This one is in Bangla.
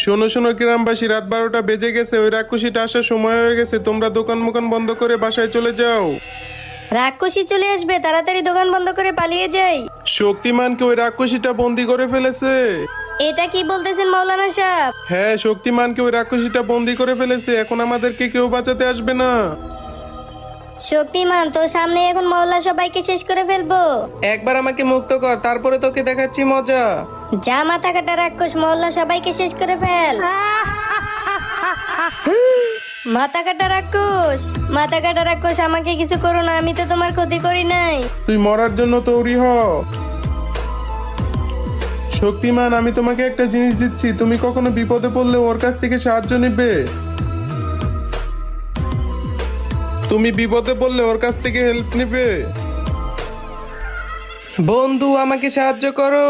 শোনো শোনো গ্রামবাসী, রাত 12টা বেজে গেছে, ওই রাক্ষসীটা আসার সময় হয়ে গেছে। তোমরা দোকান মোকান বন্ধ করে বাসায় চলে যাও। রাক্ষসী চলে আসবে, তাড়াতাড়ি দোকান বন্ধ করে পালিয়ে যাই। শক্তিমানকে ওই রাক্ষসীটা বন্দি করে ফেলেছে। এটা কি বলতেছেন মৌলানা সাহেব? হ্যাঁ, শক্তিমানকে ওই রাক্ষসীটা বন্দি করে ফেলেছে। এখন আমাদেরকে কেউ বাঁচাতে আসবে না। শক্তিমান, তোর সামনে এখন মহল্লা সবাইকে শেষ করে ফেলবো। একবার আমাকে মুক্ত কর, তারপরে তোকে দেখাচ্ছি মজা। যা মাথা কাটা রাক্ষস, মহল্লা সবাইকে শেষ করে ফেল। মাথা কাটা রাক্ষস, মাথা কাটা রাক্ষস, আমাকে কিছু করো না, আমি তো তোমার ক্ষতি করি নাই। তুই মরার জন্য তৈরি হ। শক্তিমান, আমি তোমাকে একটা জিনিস দিচ্ছি, তুমি কখনো বিপদে পড়লে ওর কাছ থেকে সাহায্য নেবে। তুমি বিপদে পড়লে ওর কাছ থেকে হেল্প নেবে। বন্ধু, আমাকে সাহায্য করো।